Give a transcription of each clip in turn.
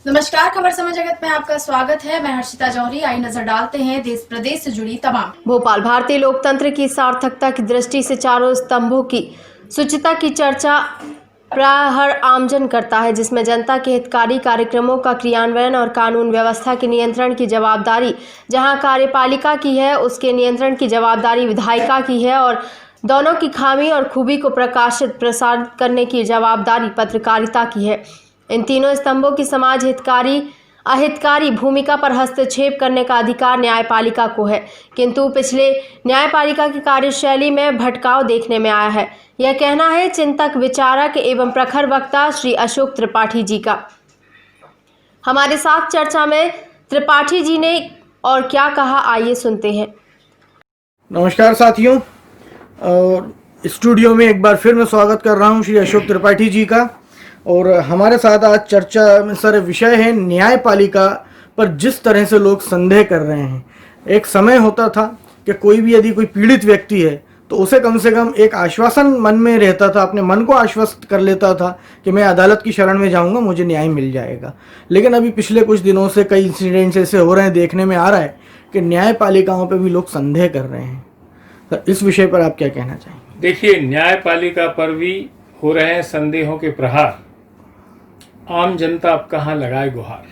नमस्कार, खबर समय जगत में आपका स्वागत है। मैं हर्षिता जौहरी। आई नजर डालते हैं देश प्रदेश से जुड़ी तमाम। भोपाल भारतीय लोकतंत्र की सार्थकता की दृष्टि से चारों स्तंभों की शुचिता की चर्चा प्राय हर आमजन करता है, जिसमें जनता के हितकारी कार्यक्रमों का क्रियान्वयन और कानून व्यवस्था के नियंत्रण की जवाबदारी जहां कार्यपालिका की है, उसके नियंत्रण की जवाबदारी विधायिका की है और दोनों की खामी और खूबी को प्रकाशित प्रसारित करने की जवाबदारी पत्रकारिता की है। इन तीनों स्तंभों की समाज हितकारी अहितकारी भूमिका पर हस्तक्षेप करने का अधिकार न्यायपालिका को है, किंतु पिछले न्यायपालिका की कार्यशैली में भटकाव देखने में आया है। यह कहना है चिंतक, विचारक एवं प्रखर वक्ता श्री अशोक त्रिपाठी जी का। हमारे साथ चर्चा में त्रिपाठी जी ने और क्या कहा, आइए सुनते हैं। नमस्कार साथियों, और स्टूडियो में एक बार फिर मैं स्वागत कर रहा हूं श्री अशोक त्रिपाठी जी का। और हमारे साथ आज चर्चा में सर विषय है न्यायपालिका पर जिस तरह से लोग संदेह कर रहे हैं। एक समय होता था कि कोई भी यदि कोई पीड़ित व्यक्ति है तो उसे कम से कम एक आश्वासन मन में रहता था, अपने मन को आश्वस्त कर लेता था कि मैं अदालत की शरण में जाऊंगा, मुझे न्याय मिल जाएगा। लेकिन अभी पिछले कुछ दिनों से कई इंसिडेंट्स ऐसे हो रहे हैं, देखने में आ रहा है कि न्यायपालिकाओं पर भी लोग संदेह कर रहे हैं। सर, इस विषय पर आप क्या कहना चाहेंगे? देखिए, न्यायपालिका पर भी हो रहे हैं संदेहों के प्रहार। आम जनता अब कहाँ लगाए गुहार।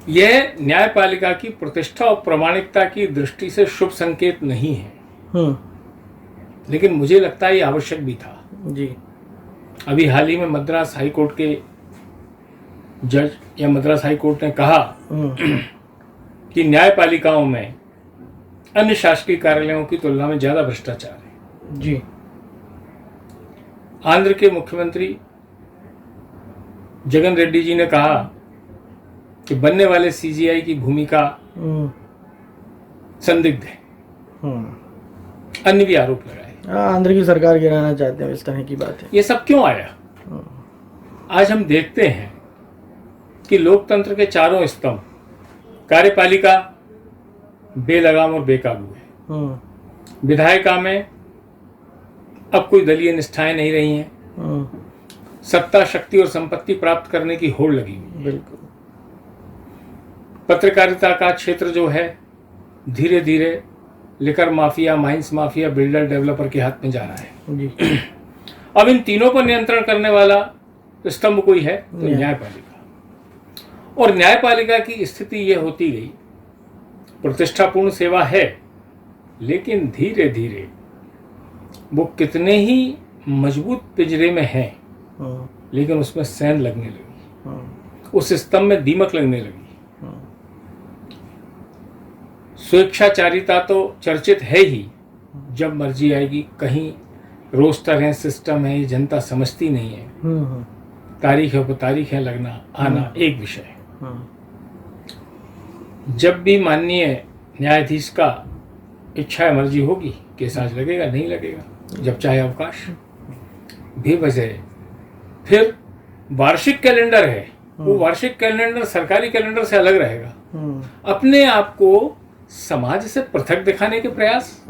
यह न्यायपालिका की प्रतिष्ठा और प्रामाणिकता की दृष्टि से शुभ संकेत नहीं है, लेकिन मुझे लगता है ये आवश्यक भी था जी। अभी हाल ही में मद्रास हाईकोर्ट के जज या मद्रास हाईकोर्ट ने कहा कि न्यायपालिकाओं में अन्य शासकीय कार्यालयों की तुलना में ज्यादा भ्रष्टाचार है। जी। आंध्र के मुख्यमंत्री जगन रेड्डी जी ने कहा कि बनने वाले सीजीआई की भूमिका संदिग्ध है। अन्य भी आरोप लगाए। आंध्र की सरकार गिराना चाहते हैं, इस तरह की बात है। ये सब क्यों आया? आज हम देखते हैं कि लोकतंत्र के चारों स्तंभ कार्यपालिका बेलगाम और बेकाबू है। विधायिका में अब कोई दलीय निष्ठाएं नहीं रही हैं। सत्ता, शक्ति और संपत्ति प्राप्त करने की होड़ लगी हुई। बिल्कुल। पत्रकारिता का क्षेत्र जो है धीरे धीरे liquor mafia, mines mafia, builder, developer के हाथ में जा रहा है। जी। अब इन तीनों पर नियंत्रण करने वाला स्तंभ कोई है तो न्यायपालिका। और न्यायपालिका की स्थिति यह होती गई, प्रतिष्ठापूर्ण सेवा है, लेकिन धीरे धीरे वो कितने ही मजबूत पिंजरे में है, लेकिन उसमें सैन लगने लगी, उस स्तंभ में दीमक लगने लगी। स्वेच्छाचारिता तो चर्चित है ही, जब मर्जी आएगी। कहीं रोस्टर है, सिस्टम है, जनता समझती नहीं है। तारीख है, तारीख है, लगना आना एक विषय है। जब भी माननीय न्यायाधीश का इच्छा मर्जी होगी, केस आज लगेगा, नहीं लगेगा, जब चाहे अवकाश बेवजह। फिर वार्षिक कैलेंडर है, वो वार्षिक कैलेंडर सरकारी कैलेंडर से अलग रहेगा। अपने आप को समाज से पृथक दिखाने के प्रयास।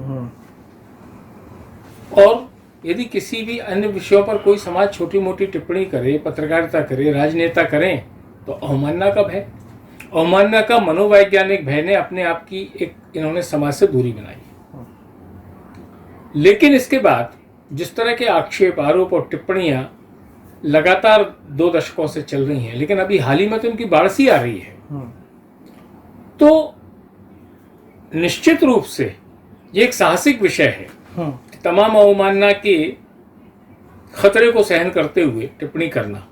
और यदि किसी भी अन्य विषयों पर कोई समाज छोटी मोटी टिप्पणी करे, पत्रकारिता करे, राजनेता करें, तो अवमानना का भय, अवमानना का मनोवैज्ञानिक भय ने अपने आप की एक इन्होंने समाज से दूरी बनाई। लेकिन इसके बाद जिस तरह के आक्षेप, आरोप और टिप्पणियां लगातार 2 दशकों से चल रही हैं, लेकिन अभी हाल ही में तो इनकी बाढ़ आ रही है, तो निश्चित रूप से ये एक साहसिक विषय है। तमाम अवमानना के खतरे को सहन करते हुए टिप्पणी करना।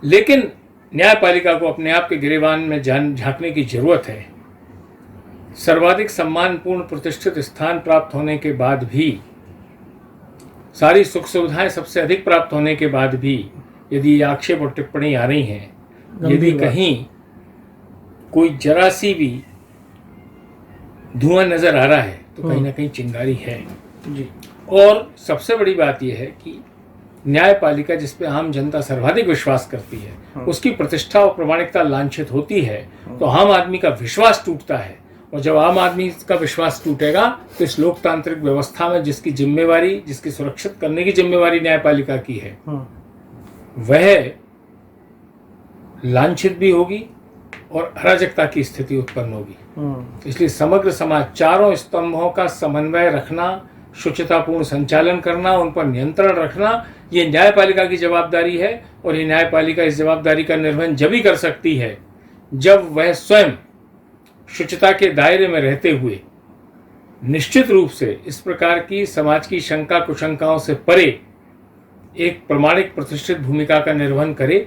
लेकिन न्यायपालिका को अपने आप के गिरेबान में झांकने की जरूरत है। सर्वाधिक सम्मानपूर्ण प्रतिष्ठित स्थान प्राप्त होने के बाद भी, सारी सुख सुविधाएं सबसे अधिक प्राप्त होने के बाद भी, यदि आक्षेप और टिप्पणी आ रही हैं, यदि कहीं कोई जरा सी भी धुआं नजर आ रहा है, तो कहीं ना कहीं चिंगारी है। जी। और सबसे बड़ी बात यह है कि न्यायपालिका जिस पे आम जनता सर्वाधिक विश्वास करती है, उसकी प्रतिष्ठा और प्रामाणिकता लांछित होती है, तो आम आदमी का विश्वास टूटता है। और जब आम आदमी का विश्वास टूटेगा, तो इस लोकतांत्रिक व्यवस्था में जिसकी जिम्मेवारी, जिसकी सुरक्षित करने की जिम्मेवारी न्यायपालिका की है, वह लांछित भी होगी और अराजकता की स्थिति उत्पन्न होगी। इसलिए समग्र समाज चारों स्तंभों का समन्वय रखना, शुचितापूर्ण संचालन करना, उन पर नियंत्रण रखना, ये न्यायपालिका की जवाबदारी है। और ये न्यायपालिका इस जवाबदारी का निर्वहन जब ही कर सकती है जब वह स्वयं शुचिता के दायरे में रहते हुए निश्चित रूप से इस प्रकार की समाज की शंका कुशंकाओं से परे एक प्रामाणिक प्रतिष्ठित भूमिका का निर्वहन करे,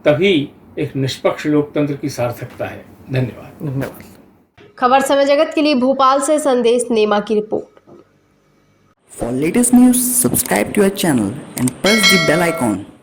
तभी एक निष्पक्ष लोकतंत्र की सार्थकता है। धन्यवाद। धन्यवाद। खबर समय जगत के लिए भोपाल से संदेश नेमा की report. For latest news, subscribe to our channel and press the bell icon.